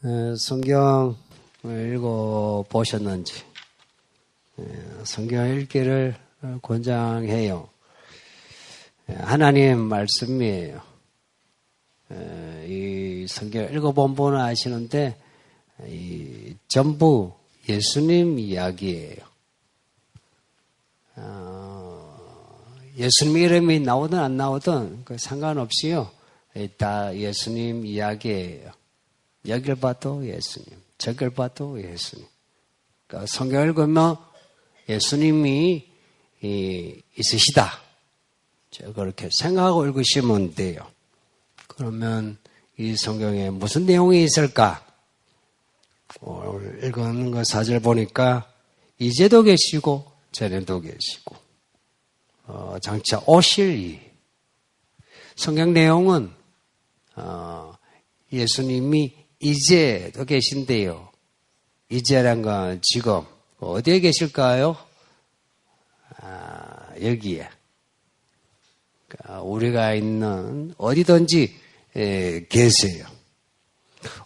성경을 읽어보셨는지, 성경 읽기를 권장해요. 하나님 말씀이에요. 이 성경 읽어본 분은 아시는데, 전부 예수님 이야기예요. 예수님 이름이 나오든 안 나오든 상관없이요. 다 예수님 이야기예요. 여길 봐도 예수님, 저길 봐도 예수님. 그러니까 성경 읽으면 예수님이 있으시다. 그렇게 생각하고 읽으시면 돼요. 그러면 이 성경에 무슨 내용이 있을까? 오늘 읽은 거 사절 보니까 이제도 계시고 전에도 계시고 장차 오실 이 성경 내용은 예수님이 이제도 계신데요. 이제란 건 지금 어디에 계실까요? 여기에. 그러니까 우리가 있는 어디든지 계세요.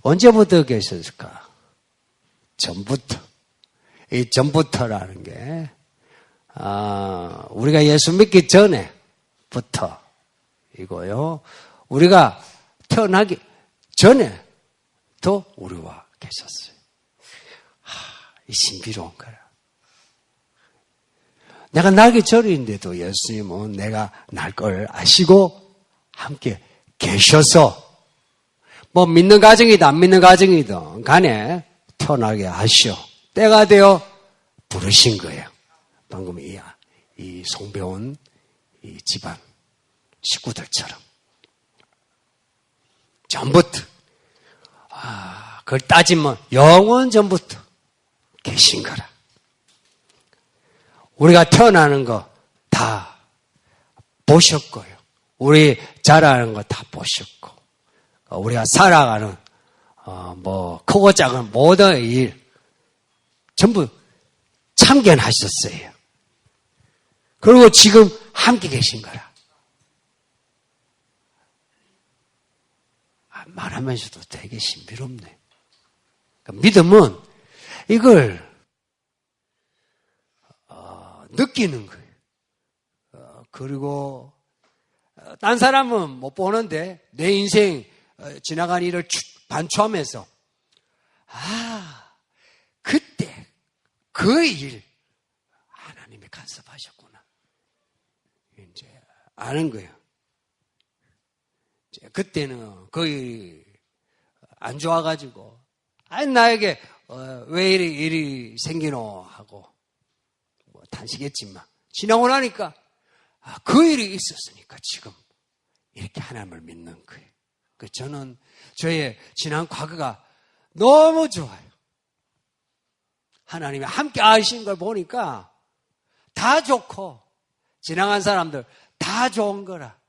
언제부터 계셨을까? 전부터. 이 전부터라는 게 우리가 예수 믿기 전에부터 이거요. 우리가 태어나기 전에도 우리와 계셨어요. 이 신비로운 거라. 내가 나기 전인데도 예수님은 내가 날 걸 아시고 함께 계셔서 뭐 믿는 가정이든 안 믿는 가정이든 간에 태어나게 하시오. 때가 되어 부르신 거예요. 방금 이 송배온 이 집안 식구들처럼. 전부터. 그걸 따지면 영원 전부터 계신 거라. 우리가 태어나는 거 다 보셨고요. 우리 자라는 거 다 보셨고, 우리가 살아가는 크고 작은 모든 일 전부 참견하셨어요. 그리고 지금 함께 계신 거라. 말하면서도 되게 신비롭네. 그러니까 믿음은 이걸 느끼는 거예요. 그리고 딴 사람은 못 보는데 내 인생 지나간 일을 반추하면서 그때 그 일 하나님이 간섭하셨구나. 이제 아는 거예요. 그때는 그 일이 안 좋아가지고 나에게 왜 일이 생기노 하고 탄식했지만 지나고 나니까 그 일이 있었으니까 지금 이렇게 하나님을 믿는 거예요. 저는 저의 지난 과거가 너무 좋아요. 하나님이 함께 하신 걸 보니까 다 좋고 지나간 사람들 다 좋은 거라.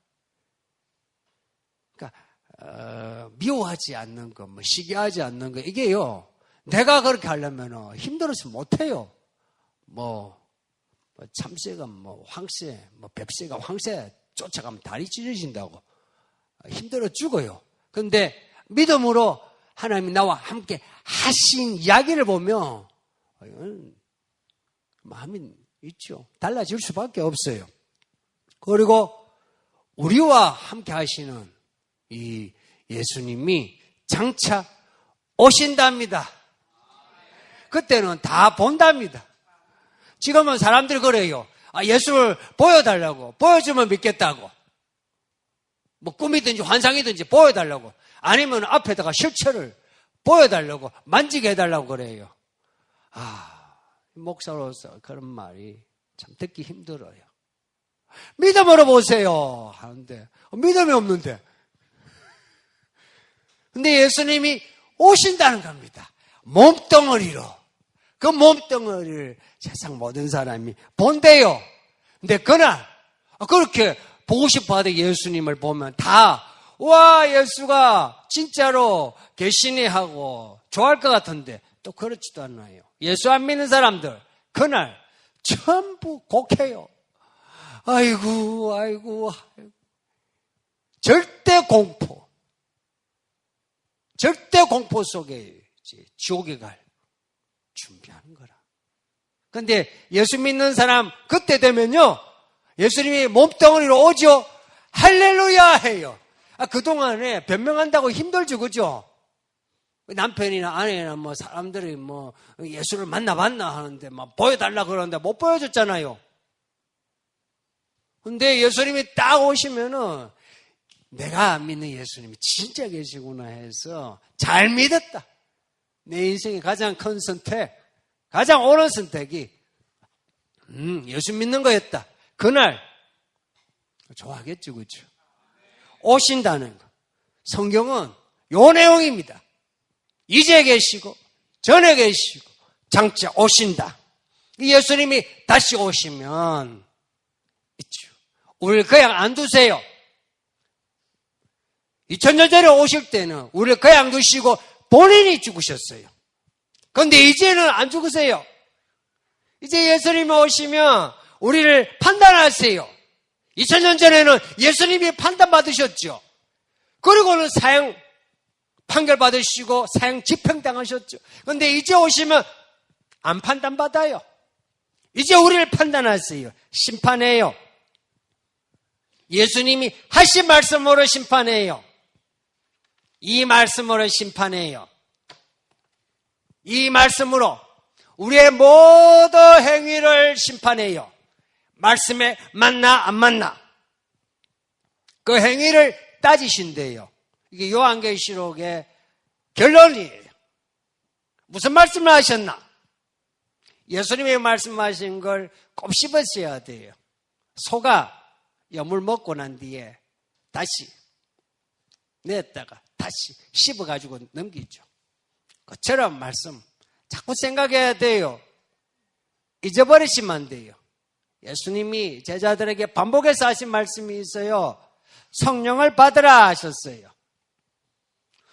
그러니까 미워하지 않는 거, 시기하지 않는 거 이게요. 내가 그렇게 하려면 힘들어서 못해요. 참새가 황새, 뱁새가 황새 쫓아가면 다리 찢어진다고 힘들어 죽어요. 그런데 믿음으로 하나님이 나와 함께 하신 이야기를 보면 마음이 있죠. 달라질 수밖에 없어요. 그리고 우리와 함께 하시는 이 예수님이 장차 오신답니다. 그때는 다 본답니다. 지금은 사람들이 그래요. 예수를 보여달라고. 보여주면 믿겠다고. 꿈이든지 환상이든지 보여달라고. 아니면 앞에다가 실체를 보여달라고. 만지게 해달라고 그래요. 목사로서 그런 말이 참 듣기 힘들어요. 믿음으로 보세요 하는데 믿음이 없는데. 근데 예수님이 오신다는 겁니다. 몸뚱어리로. 그 몸뚱어리를 세상 모든 사람이 본대요. 근데 그날 그렇게 보고 싶어 하던 예수님을 보면 와 예수가 진짜로 계시네 하고 좋아할 것 같은데 또 그렇지도 않아요. 예수 안 믿는 사람들 그날 전부 곡해요. 아이고 절대 공포 절대 공포 속에 지옥에 갈 준비하는 거라. 근데 예수 믿는 사람 그때 되면요, 예수님이 몸덩어리로 오죠. 할렐루야 해요. 그동안에 변명한다고 힘들죠, 그죠? 남편이나 아내나 뭐 사람들이 뭐 예수를 만나봤나 하는데 막 보여달라 그러는데 못 보여줬잖아요. 근데 예수님이 딱 오시면은 내가 믿는 예수님이 진짜 계시구나 해서 잘 믿었다. 내 인생의 가장 큰 선택, 가장 옳은 선택이 예수 믿는 거였다. 그날 좋아하겠죠, 그렇죠? 오신다는 거. 성경은 요 내용입니다. 이제 계시고 전에 계시고 장차 오신다. 예수님이 다시 오시면 있죠. 우리를 그냥 안 두세요. 2000년 전에 오실 때는 우리를 그냥 두시고 본인이 죽으셨어요. 그런데 이제는 안 죽으세요. 이제 예수님이 오시면 우리를 판단하세요. 2000년 전에는 예수님이 판단받으셨죠. 그리고는 사형 판결받으시고 사형 집행당하셨죠. 그런데 이제 오시면 안 판단받아요. 이제 우리를 판단하세요. 심판해요. 예수님이 하신 말씀으로 심판해요. 이 말씀으로 심판해요. 이 말씀으로 우리의 모든 행위를 심판해요. 말씀에 맞나 안 맞나 그 행위를 따지신대요. 이게 요한계시록의 결론이에요. 무슨 말씀을 하셨나? 예수님이 말씀하신 걸 곱씹으셔야 돼요. 소가 여물 먹고 난 뒤에 다시 냈다가 다시 씹어가지고 넘기죠. 그처럼 말씀 자꾸 생각해야 돼요. 잊어버리시면 안 돼요. 예수님이 제자들에게 반복해서 하신 말씀이 있어요. 성령을 받으라 하셨어요.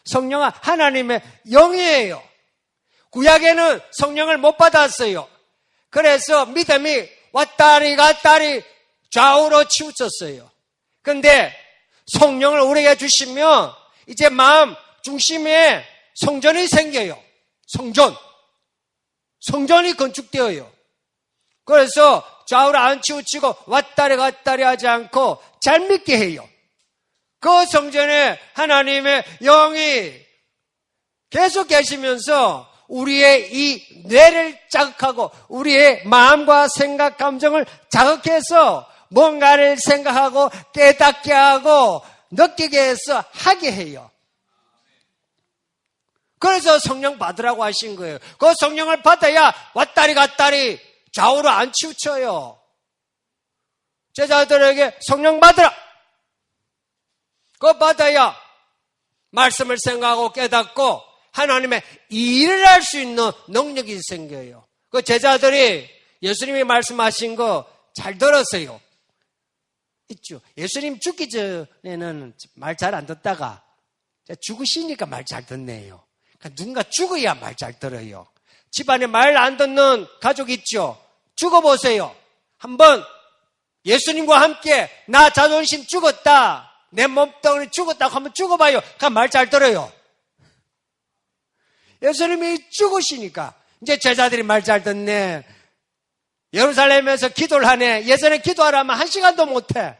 성령은 하나님의 영이에요. 구약에는 성령을 못 받았어요. 그래서 믿음이 왔다리 갔다리 좌우로 치우쳤어요. 그런데 성령을 우리에게 주시면 이제 마음 중심에 성전이 생겨요. 성전이 건축되어요. 그래서 좌우로 안 치우치고 왔다리 갔다리 하지 않고 잘 믿게 해요. 그 성전에 하나님의 영이 계속 계시면서 우리의 이 뇌를 자극하고 우리의 마음과 생각, 감정을 자극해서 뭔가를 생각하고 깨닫게 하고 느끼게 해서 하게 해요. 그래서 성령 받으라고 하신 거예요. 그 성령을 받아야 왔다리 갔다리 좌우로 안 치우쳐요. 제자들에게 성령 받으라. 그거 받아야 말씀을 생각하고 깨닫고 하나님의 일을 할 수 있는 능력이 생겨요. 그 제자들이 예수님이 말씀하신 거 잘 들었어요. 있죠. 예수님 죽기 전에는 말 잘 안 듣다가 죽으시니까 말 잘 듣네요. 그러니까 누군가 죽어야 말 잘 들어요. 집안에 말 안 듣는 가족 있죠. 죽어보세요. 한번 예수님과 함께 나 자존심 죽었다. 내 몸뚱이 죽었다고 한번 죽어봐요. 그럼 말 잘 들어요. 예수님이 죽으시니까 이제 제자들이 말 잘 듣네. 예루살렘에서 기도를 하네. 예전에 기도하라면 1시간도 못해.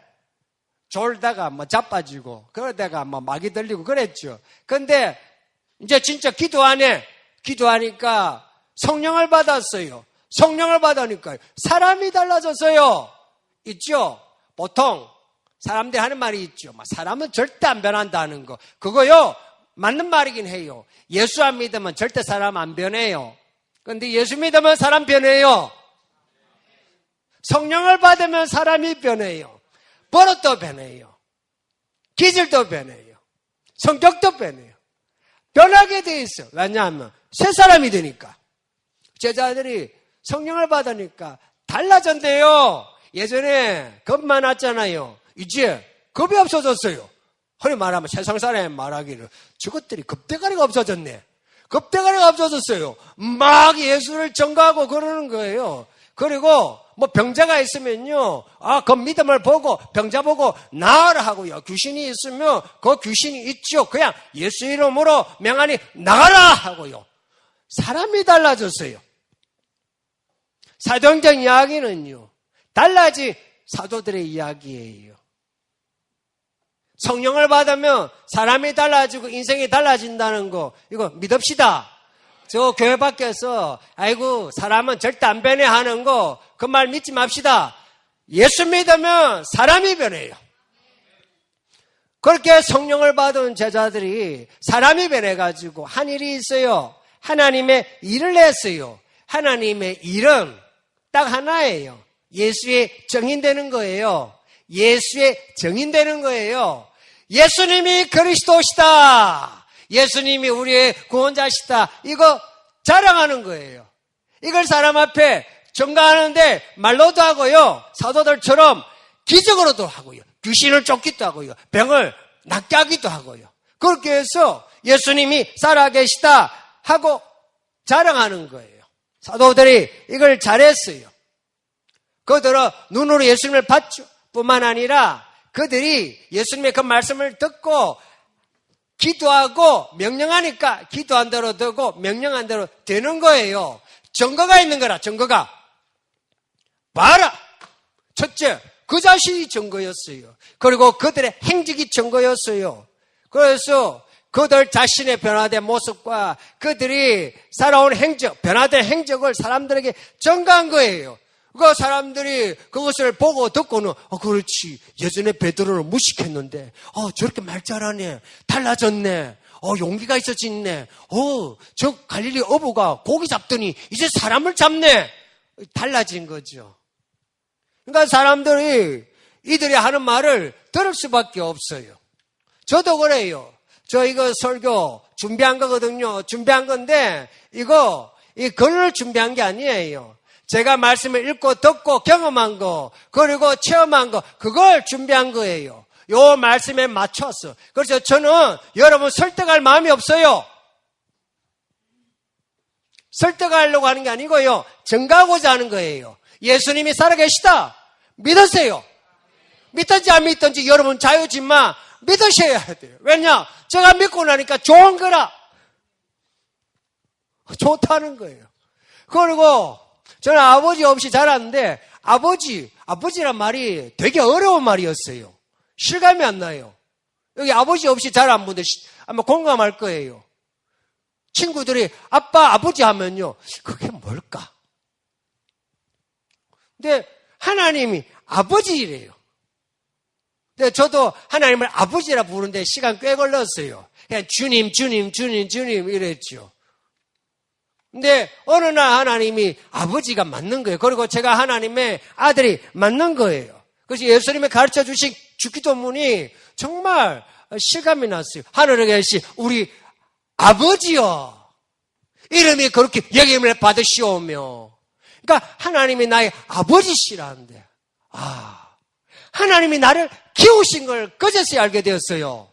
졸다가 뭐 자빠지고 그러다가 뭐 막이 들리고 그랬죠. 근데 이제 진짜 기도하네. 기도하니까 성령을 받았어요. 성령을 받으니까 사람이 달라졌어요. 있죠. 보통 사람들이 하는 말이 있죠. 사람은 절대 안 변한다는 거. 그거요 맞는 말이긴 해요. 예수 안 믿으면 절대 사람 안 변해요. 그런데 예수 믿으면 사람 변해요. 성령을 받으면 사람이 변해요. 버릇도 변해요. 기질도 변해요. 성격도 변해요. 변하게 돼 있어. 왜냐하면 새 사람이 되니까. 제자들이 성령을 받으니까 달라졌대요. 예전에 겁 많았잖아요. 이제 겁이 없어졌어요. 흔히 말하면 세상 사람이 말하기를 저것들이 겁대가리가 없어졌네. 겁대가리가 없어졌어요. 막 예수를 전가하고 그러는 거예요. 그리고 뭐 병자가 있으면요, 그 믿음을 보고 병자 보고 나으라 하고요. 귀신이 있으면 그 귀신이 있죠. 그냥 예수 이름으로 명하니 나가라 하고요. 사람이 달라졌어요. 사도행전 이야기는요, 달라진 사도들의 이야기예요. 성령을 받으면 사람이 달라지고 인생이 달라진다는 거, 이거 믿읍시다. 저 교회 밖에서 아이고 사람은 절대 안 변해 하는 거, 그 말 믿지 맙시다. 예수 믿으면 사람이 변해요. 그렇게 성령을 받은 제자들이 사람이 변해가지고 한 일이 있어요. 하나님의 일을 했어요. 하나님의 일은 딱 하나예요. 예수의 증인되는 거예요. 예수의 증인되는 거예요. 예수님이 그리스도시다. 예수님이 우리의 구원자시다. 이거 자랑하는 거예요. 이걸 사람 앞에 증거하는데 말로도 하고요. 사도들처럼 기적으로도 하고요. 귀신을 쫓기도 하고요. 병을 낫게 하기도 하고요. 그렇게 해서 예수님이 살아계시다 하고 자랑하는 거예요. 사도들이 이걸 잘했어요. 그들은 눈으로 예수님을 봤죠. 뿐만 아니라 그들이 예수님의 그 말씀을 듣고 기도하고 명령하니까 기도한 대로 되고 명령한 대로 되는 거예요. 증거가 있는 거라. 증거가 봐라. 첫째, 그 자신이 증거였어요. 그리고 그들의 행적이 증거였어요. 그래서 그들 자신의 변화된 모습과 그들이 살아온 행적, 변화된 행적을 사람들에게 증거한 거예요. 그 사람들이 그것을 보고 듣고는 그렇지, 예전에 베드로를 무식했는데 저렇게 말 잘하네, 달라졌네, 용기가 있어졌네, 저 갈릴리 어부가 고기 잡더니 이제 사람을 잡네, 달라진 거죠. 그러니까 사람들이 이들이 하는 말을 들을 수밖에 없어요. 저도 그래요. 저 이거 설교 준비한 거거든요. 준비한 건데 이 글을 준비한 게 아니에요. 제가 말씀을 읽고 듣고 경험한 거, 그리고 체험한 거, 그걸 준비한 거예요. 요 말씀에 맞춰서. 그래서 저는 여러분 설득할 마음이 없어요. 설득하려고 하는 게 아니고요. 증거하고자 하는 거예요. 예수님이 살아계시다. 믿으세요. 믿든지 안 믿든지 여러분 자유지만 믿으셔야 돼요. 왜냐? 제가 믿고 나니까 좋은 거라. 좋다는 거예요. 그리고 저는 아버지 없이 자랐는데 아버지란 말이 되게 어려운 말이었어요. 실감이 안 나요. 여기 아버지 없이 자란 분들 아마 공감할 거예요. 친구들이 아빠, 아버지 하면요, 그게 뭘까? 근데 하나님이 아버지래요. 근데 저도 하나님을 아버지라 부르는데 시간 꽤 걸렸어요. 그냥 주님 이랬죠. 근데 어느 날 하나님이 아버지가 맞는 거예요. 그리고 제가 하나님의 아들이 맞는 거예요. 그래서 예수님이 가르쳐 주신 주기도문이 정말 실감이 났어요. 하늘에 계신 우리 아버지여, 이름이 그렇게 여김을 받으시오며. 그러니까 하나님이 나의 아버지시라는데, 하나님이 나를 키우신 걸 그제서야 알게 되었어요.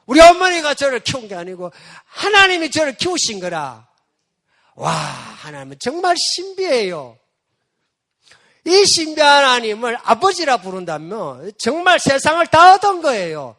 우리 어머니가 저를 키운 게 아니고 하나님이 저를 키우신 거라. 와, 하나님은 정말 신비해요. 이 신비한 하나님을 아버지라 부른다면 정말 세상을 다 얻은 거예요.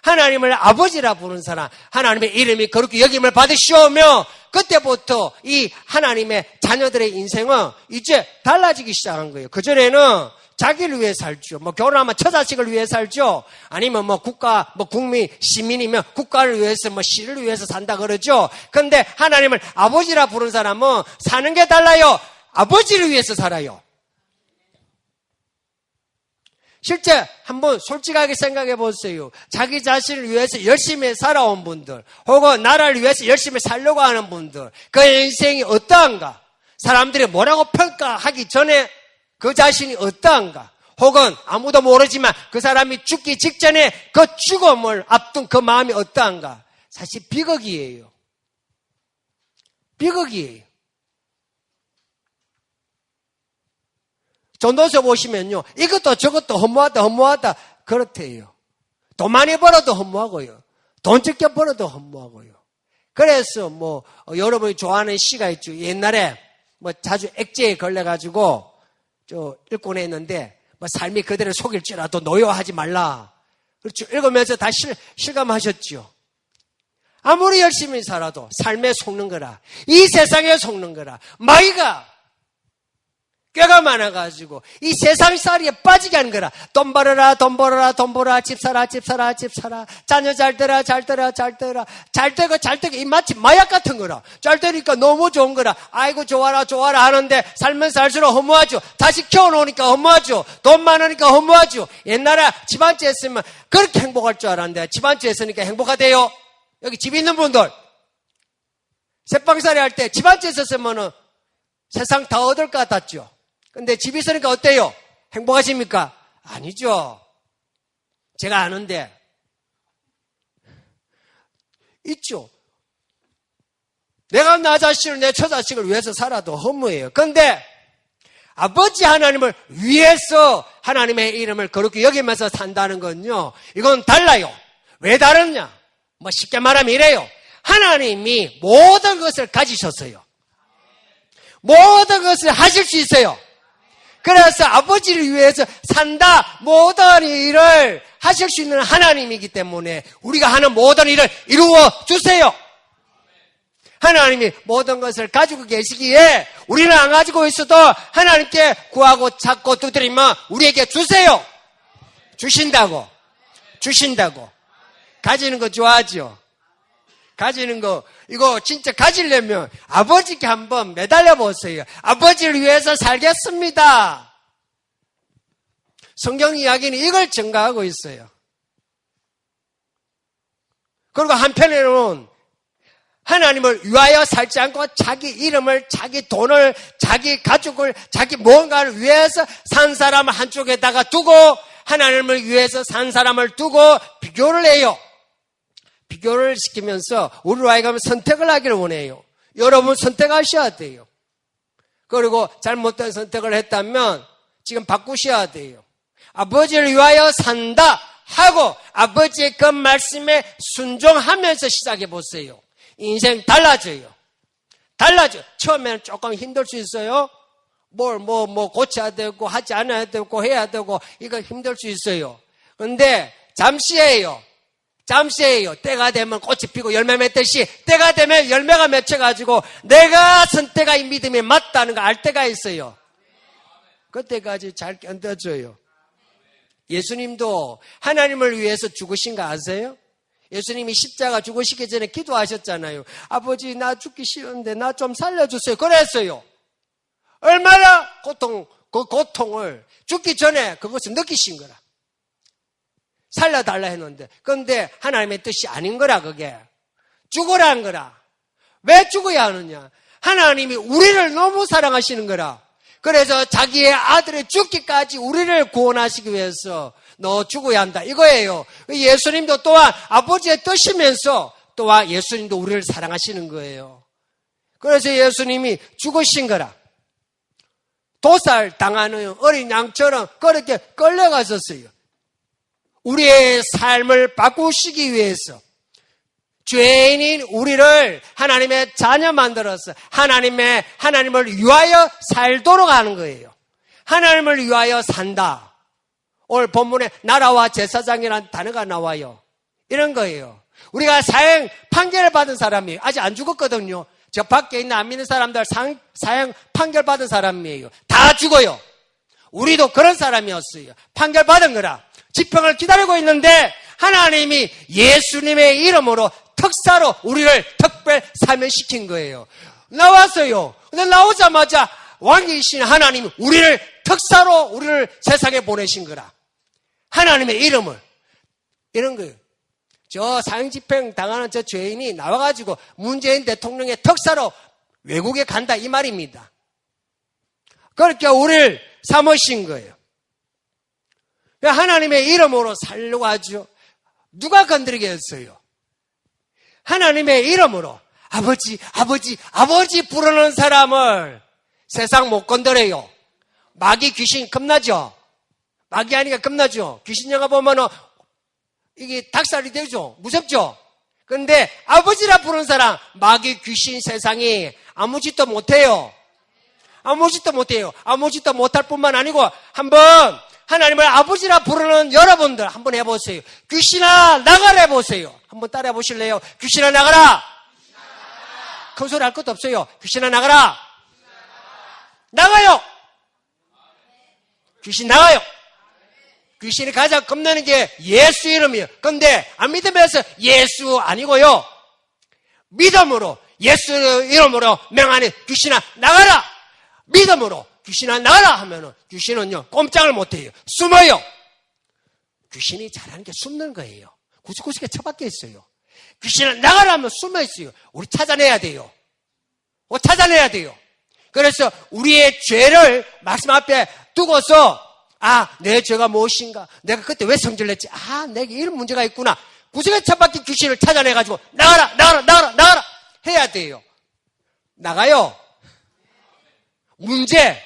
하나님을 아버지라 부른 사람, 하나님의 이름이 그렇게 여김을 받으시오며, 그때부터 이 하나님의 자녀들의 인생은 이제 달라지기 시작한 거예요. 그전에는 자기를 위해 살죠. 결혼하면 처자식을 위해 살죠. 아니면 국가, 국민, 시민이면 국가를 위해서, 시를 위해서 산다 그러죠. 그런데 하나님을 아버지라 부른 사람은 사는 게 달라요. 아버지를 위해서 살아요. 실제 한번 솔직하게 생각해 보세요. 자기 자신을 위해서 열심히 살아온 분들, 혹은 나라를 위해서 열심히 살려고 하는 분들, 그 인생이 어떠한가? 사람들이 뭐라고 평가하기 전에 그 자신이 어떠한가? 혹은 아무도 모르지만 그 사람이 죽기 직전에 그 죽음을 앞둔 그 마음이 어떠한가? 사실 비극이에요. 비극이에요. 전도서 보시면요, 이것도 저것도 허무하다 그렇대요. 돈 많이 벌어도 허무하고요, 돈 적게 벌어도 허무하고요. 그래서 여러분이 좋아하는 시가 있죠. 옛날에 뭐 자주 액제에 걸려가지고 읽곤 했는데 뭐 삶이 그대로 속일지라도 노여하지 말라. 그렇죠. 읽으면서 다 실감하셨죠. 아무리 열심히 살아도 삶에 속는 거라. 이 세상에 속는 거라. 마귀가 꾀가 많아가지고 이 세상살이에 빠지게 하는 거라. 돈 벌어라, 돈 벌어라, 돈 벌어라, 집 사라, 집 사라, 집 사라. 자녀 잘 되라, 잘 되라, 잘 되라. 잘 되고 잘 되고 이 마치 마약 같은 거라. 잘 되니까 너무 좋은 거라. 아이고 좋아라, 좋아라 하는데 살면 살수록 허무하죠. 자식 키워놓으니까 허무하죠. 돈 많으니까 허무하죠. 옛날에 집 한 채 했으면 그렇게 행복할 줄 알았는데 집 한 채 했으니까 행복하대요. 여기 집 있는 분들 새빵살이 할 때 집 한 채 있었으면 세상 다 얻을 것 같았죠. 근데 집 있으니까 어때요? 행복하십니까? 아니죠. 제가 아는데 있죠. 내가 나 자식을 내 처자식을 위해서 살아도 허무해요. 그런데 아버지 하나님을 위해서 하나님의 이름을 거룩히 여기면서 산다는 건요, 이건 달라요. 왜 다르냐? 뭐 쉽게 말하면 이래요. 하나님이 모든 것을 가지셨어요. 모든 것을 하실 수 있어요. 그래서 아버지를 위해서 산다, 모든 일을 하실 수 있는 하나님이기 때문에 우리가 하는 모든 일을 이루어 주세요. 하나님이 모든 것을 가지고 계시기에 우리는 안 가지고 있어도 하나님께 구하고 찾고 두드리면 우리에게 주세요. 주신다고. 가지는 거 좋아하죠. 가지는 거, 이거 진짜 가지려면 아버지께 한번 매달려 보세요. 아버지를 위해서 살겠습니다. 성경 이야기는 이걸 증가하고 있어요. 그리고 한편에는 하나님을 위하여 살지 않고 자기 이름을, 자기 돈을, 자기 가족을, 자기 무언가를 위해서 산 사람을 한쪽에다가 두고 하나님을 위해서 산 사람을 두고 비교를 해요. 비교를 시키면서 우리로 하여금 선택을 하기를 원해요. 여러분 선택하셔야 돼요. 그리고 잘못된 선택을 했다면 지금 바꾸셔야 돼요. 아버지를 위하여 산다 하고 아버지의 그 말씀에 순종하면서 시작해 보세요. 인생 달라져요. 처음에는 조금 힘들 수 있어요. 뭐 고쳐야 되고 하지 않아야 되고 해야 되고 이거 힘들 수 있어요. 그런데 잠시예요. 때가 되면 꽃이 피고 열매 맺듯이 때가 되면 열매가 맺혀가지고 내가 선택한 이 믿음이 맞다는 거 알 때가 있어요. 그때까지 잘 견뎌줘요. 예수님도 하나님을 위해서 죽으신 거 아세요? 예수님이 십자가 죽으시기 전에 기도하셨잖아요. 아버지 나 죽기 싫은데 나 좀 살려주세요. 그랬어요. 얼마나 그 고통을 죽기 전에 그것을 느끼신 거라. 살려달라 했는데 그런데 하나님의 뜻이 아닌 거라. 그게 죽으라는 거라. 왜 죽어야 하느냐? 하나님이 우리를 너무 사랑하시는 거라. 그래서 자기의 아들의 죽기까지 우리를 구원하시기 위해서 너 죽어야 한다 이거예요. 예수님도 또한 아버지의 뜻이면서 또한 예수님도 우리를 사랑하시는 거예요. 그래서 예수님이 죽으신 거라. 도살 당하는 어린 양처럼 그렇게 끌려갔었어요. 우리의 삶을 바꾸시기 위해서 죄인인 우리를 하나님의 자녀 만들어서 하나님을 위하여 살도록 하는 거예요. 하나님을 위하여 산다. 오늘 본문에 나라와 제사장이라는 단어가 나와요. 이런 거예요. 우리가 사형 판결을 받은 사람이 아직 안 죽었거든요. 저 밖에 있는 안 믿는 사람들 사형 판결 받은 사람이에요. 다 죽어요. 우리도 그런 사람이었어요. 판결 받은 거라. 집행을 기다리고 있는데 하나님이 예수님의 이름으로 특사로 우리를 특별 사면시킨 거예요. 나왔어요. 근데 나오자마자 왕이신 하나님이 우리를 특사로 우리를 세상에 보내신 거라. 하나님의 이름을. 이런 거예요. 저 사형집행 당하는 저 죄인이 나와가지고 문재인 대통령의 특사로 외국에 간다 이 말입니다. 그렇게 우리를 삼으신 거예요. 하나님의 이름으로 살려고 하죠. 누가 건드리겠어요? 하나님의 이름으로 아버지 부르는 사람을 세상 못 건드려요. 마귀 귀신 겁나죠? 마귀 아니까 겁나죠? 귀신 영화 보면은 이게 닭살이 되죠? 무섭죠? 그런데 아버지라 부르는 사람 마귀 귀신 세상이 아무 짓도 못해요. 아무짓도 못해요. 아무짓도 못할 뿐만 아니고 한번 하나님을 아버지라 부르는 여러분들 한번 해보세요. 귀신아 나가라 해보세요. 한번 따라해 보실래요? 귀신아 나가라. 큰 소리 할 것도 없어요. 귀신아 나가라. 나가요. 귀신 나가요. 귀신이 가장 겁나는 게 예수 이름이에요. 근데 안 믿으면서 예수 아니고요. 믿음으로 예수 이름으로 명하는 귀신아 나가라. 믿음으로 귀신아 나가라 하면은 귀신은요 꼼짝을 못해요. 숨어요. 귀신이 잘하는 게 숨는 거예요. 구석구석에 처박혀 있어요. 귀신아 나가라 하면 숨어 있어요. 우리 찾아내야 돼요. 찾아내야 돼요. 그래서 우리의 죄를 말씀 앞에 두고서 내 죄가 무엇인가? 내가 그때 왜 성질냈지? 내게 이런 문제가 있구나. 구석에 처박힌 귀신을 찾아내가지고 나가라 해야 돼요. 나가요.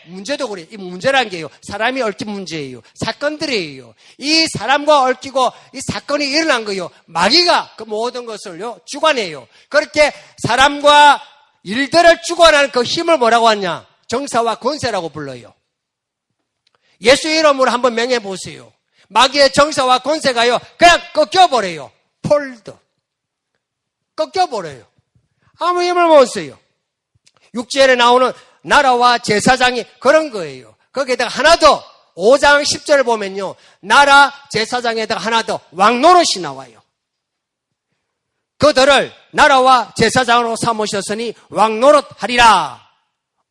문제도 그래요. 이 문제란 게요. 사람이 얽힌 문제예요. 사건들이에요. 이 사람과 얽히고 이 사건이 일어난 거예요. 마귀가 그 모든 것을요 주관해요. 그렇게 사람과 일들을 주관하는 그 힘을 뭐라고 하냐? 정사와 권세라고 불러요. 예수 이름으로 한번 명해 보세요. 마귀의 정사와 권세가요 그냥 꺾여버려요. 폴드. 꺾여버려요. 아무 힘을 못 써요. 육지에 나오는 나라와 제사장이 그런 거예요. 거기에다가 하나 더 5장 10절을 보면요. 나라 제사장에다가 하나 더 왕노릇이 나와요. 그들을 나라와 제사장으로 삼으셨으니 왕노릇 하리라.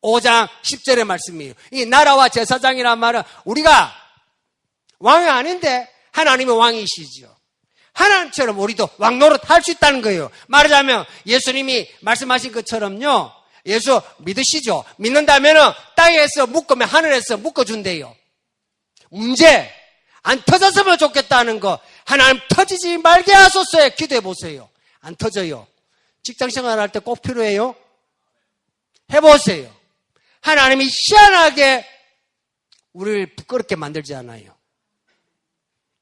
5장 10절의 말씀이에요. 이 나라와 제사장이란 말은 우리가 왕이 아닌데 하나님의 왕이시죠. 하나님처럼 우리도 왕노릇 할 수 있다는 거예요. 말하자면 예수님이 말씀하신 것처럼요. 예수 믿으시죠? 믿는다면 땅에서 묶으면 하늘에서 묶어준대요. 문제 안 터졌으면 좋겠다는 거 하나님 터지지 말게 하소서 기도해 보세요. 안 터져요. 직장생활 할 때 꼭 필요해요. 해보세요. 하나님이 희한하게 우리를 부끄럽게 만들지 않아요.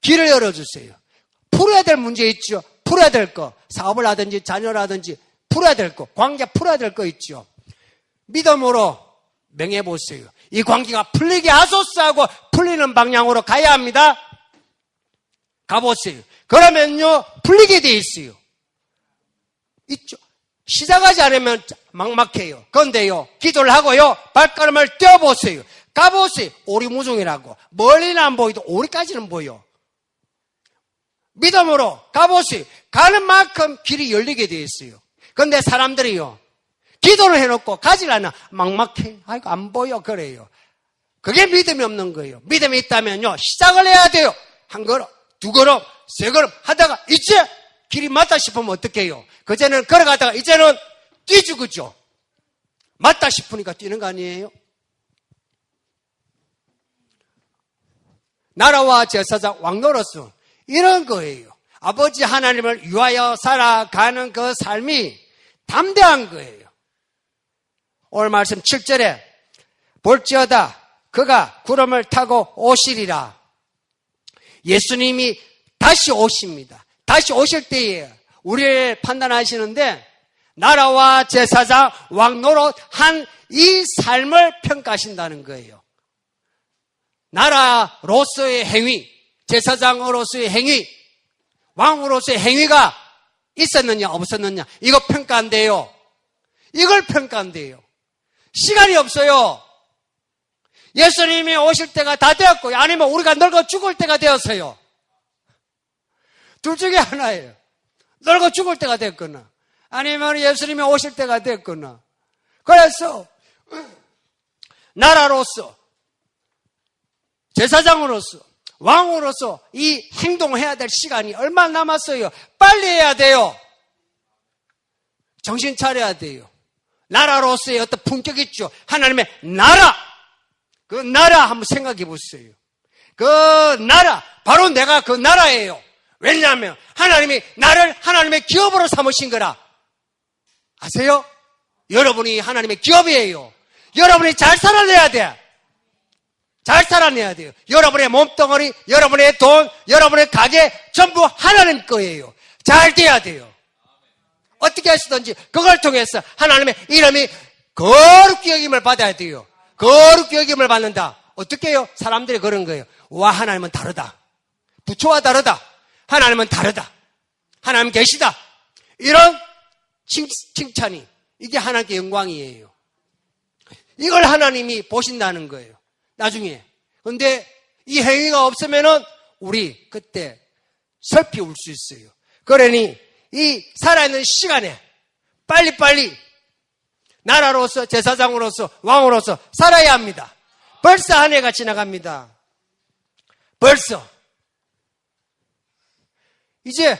길을 열어주세요. 풀어야 될 문제 있죠. 풀어야 될 거. 사업을 하든지 자녀라든지 풀어야 될 거. 관계 풀어야 될 거 있죠. 믿음으로 명해보세요. 이 관계가 풀리게 하소서 하고 풀리는 방향으로 가야 합니다. 가보세요. 그러면요 풀리게 돼 있어요. 있죠. 시작하지 않으면 막막해요. 그런데요 기도를 하고요 발걸음을 떼어보세요. 가보세요. 오리무중이라고. 멀리는 안 보이도 오리까지는 보여. 믿음으로 가보세요. 가는 만큼 길이 열리게 되어 있어요. 그런데 사람들이요 기도를 해놓고 가지 않아. 막막해. 아이고 안 보여. 그래요. 그게 믿음이 없는 거예요. 믿음이 있다면요 시작을 해야 돼요. 한 걸음, 두 걸음, 세 걸음 하다가 이제 길이 맞다 싶으면 어떻게 해요? 그제는 걸어가다가 이제는 뛰죠. 그죠? 맞다 싶으니까 뛰는 거 아니에요? 나라와 제사장 왕노릇은 이런 거예요. 아버지 하나님을 위하여 살아가는 그 삶이 담대한 거예요. 오늘 말씀 7절에 볼지어다 그가 구름을 타고 오시리라. 예수님이 다시 오십니다. 다시 오실 때에 우리를 판단하시는데 나라와 제사장 왕노릇 한 이 삶을 평가하신다는 거예요. 나라로서의 행위, 제사장으로서의 행위, 왕으로서의 행위가 있었느냐 없었느냐 이거 평가한대요. 이걸 평가한대요. 시간이 없어요. 예수님이 오실 때가 다 되었고 아니면 우리가 늙어 죽을 때가 되었어요. 둘 중에 하나예요. 늙어 죽을 때가 됐거나 아니면 예수님이 오실 때가 됐거나. 그래서 나라로서 제사장으로서 왕으로서 이 행동을 해야 될 시간이 얼마 남았어요. 빨리 해야 돼요. 정신 차려야 돼요. 나라로서의 어떤 품격 있죠. 하나님의 나라. 그 나라 한번 생각해 보세요. 그 나라 바로 내가 그 나라예요. 왜냐하면 하나님이 나를 하나님의 기업으로 삼으신 거라. 아세요? 여러분이 하나님의 기업이에요. 여러분이 잘 살아내야 돼. 잘 살아내야 돼요. 여러분의 몸뚱어리, 여러분의 돈, 여러분의 가게 전부 하나님 거예요. 잘 돼야 돼요. 어떻게 하시든지 그걸 통해서 하나님의 이름이 거룩히 여김을 받아야 돼요. 거룩히 여김을 받는다. 어떻게 해요? 사람들이 그런 거예요. 와, 하나님은 다르다. 부처와 다르다. 하나님은 다르다. 하나님 계시다. 이런 칭찬이, 이게 하나님께 영광이에요. 이걸 하나님이 보신다는 거예요. 나중에. 근데 이 행위가 없으면은 우리 그때 슬피 울 수 있어요. 그러니 이 살아있는 시간에 빨리빨리 나라로서, 제사장으로서, 왕으로서 살아야 합니다. 벌써 한 해가 지나갑니다. 벌써. 이제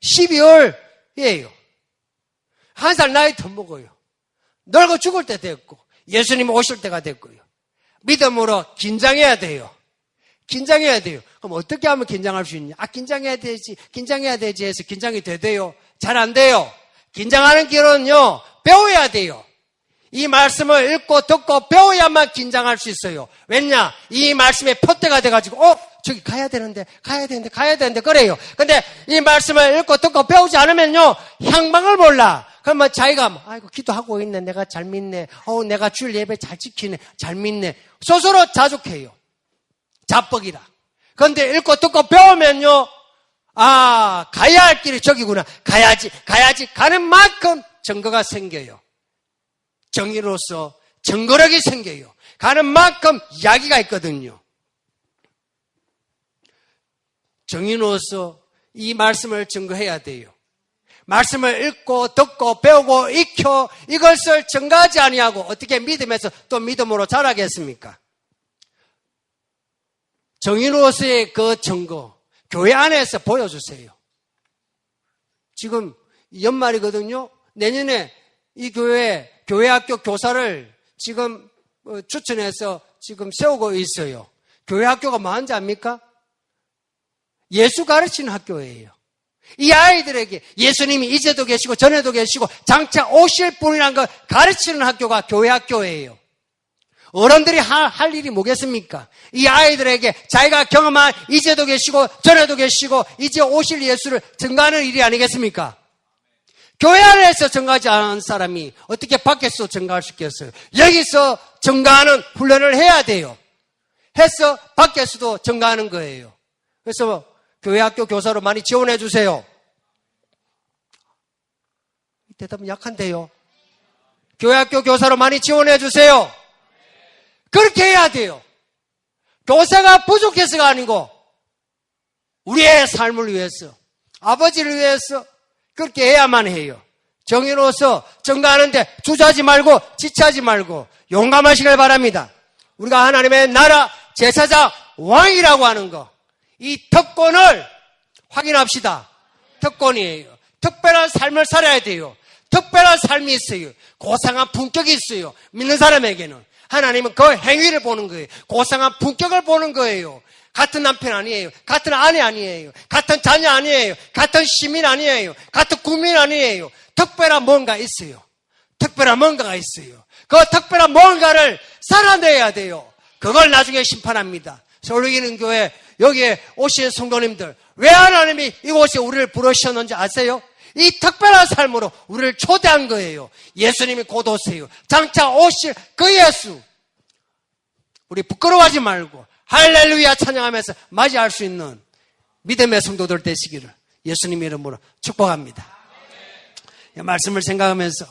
12월이에요. 한 살 나이 더 먹어요. 늙어 죽을 때 됐고, 예수님 오실 때가 됐고요. 믿음으로 긴장해야 돼요. 긴장해야 돼요. 그럼 어떻게 하면 긴장할 수 있냐? 긴장해야 되지 해서 긴장이 돼요? 잘 안 돼요. 긴장하는 길은요, 배워야 돼요. 이 말씀을 읽고 듣고 배워야만 긴장할 수 있어요. 왜냐? 이 말씀에 표대가 돼가지고, 저기 가야 되는데, 그래요. 근데 이 말씀을 읽고 듣고 배우지 않으면요, 향방을 몰라. 그러면 자기가, 아이고, 기도하고 있네. 내가 잘 믿네. 내가 주일 예배 잘 지키네. 잘 믿네. 스스로 자족해요. 자뻑이라. 그런데 읽고 듣고 배우면요, 가야 할 길이 저기구나. 가야지. 가는 만큼 증거가 생겨요. 정의로서 증거력이 생겨요. 가는 만큼 이야기가 있거든요. 정의로서 이 말씀을 증거해야 돼요. 말씀을 읽고 듣고 배우고 익혀 이것을 증거하지 아니하고 어떻게 믿음에서 또 믿음으로 자라겠습니까? 정의로서의 그 증거 교회 안에서 보여주세요. 지금 연말이거든요. 내년에 이 교회학교 교사를 지금 추천해서 지금 세우고 있어요. 교회학교가 뭐한지 압니까? 예수 가르치는 학교예요. 이 아이들에게 예수님이 이제도 계시고 전에도 계시고 장차 오실 분이라는 걸 가르치는 학교가 교회학교예요. 어른들이 할 일이 뭐겠습니까? 이 아이들에게 자기가 경험한 이제도 계시고 전에도 계시고 이제 오실 예수를 증거하는 일이 아니겠습니까? 교회 안에서 증거하지 않은 사람이 어떻게 밖에서 증거할 수 있겠어요? 여기서 증거하는 훈련을 해야 돼요. 해서 밖에서도 증거하는 거예요. 그래서 교회학교 교사로 많이 지원해 주세요. 대답은 약한데요. 교회학교 교사로 많이 지원해 주세요. 그렇게 해야 돼요. 교사가 부족해서가 아니고 우리의 삶을 위해서, 아버지를 위해서 그렇게 해야만 해요. 정의로서 증거하는데 주저하지 말고 지체하지 말고 용감하시길 바랍니다. 우리가 하나님의 나라 제사장 왕이라고 하는 거, 이 특권을 확인합시다. 특권이에요. 특별한 삶을 살아야 돼요. 특별한 삶이 있어요. 고상한 품격이 있어요. 믿는 사람에게는. 하나님은 그 행위를 보는 거예요. 고상한 품격을 보는 거예요. 같은 남편 아니에요. 같은 아내 아니에요. 같은 자녀 아니에요. 같은 시민 아니에요. 같은 국민 아니에요. 특별한 뭔가 있어요. 특별한 뭔가가 있어요. 그 특별한 뭔가를 살아내야 돼요. 그걸 나중에 심판합니다. 서울기는 교회 여기에 오신 성도님들, 왜 하나님이 이곳에 우리를 부르셨는지 아세요? 이 특별한 삶으로 우리를 초대한 거예요. 예수님이 곧 오세요. 장차 오실 그 예수, 우리 부끄러워하지 말고 할렐루야 찬양하면서 맞이할 수 있는 믿음의 성도들 되시기를 예수님 이름으로 축복합니다. 말씀을 생각하면서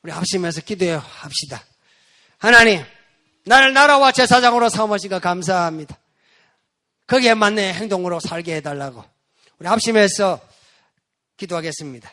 우리 합심해서 기도합시다. 하나님, 나를 나라와 제사장으로 삼으시니까 감사합니다. 거기에 맞는 행동으로 살게 해달라고 우리 합심해서 기도하겠습니다.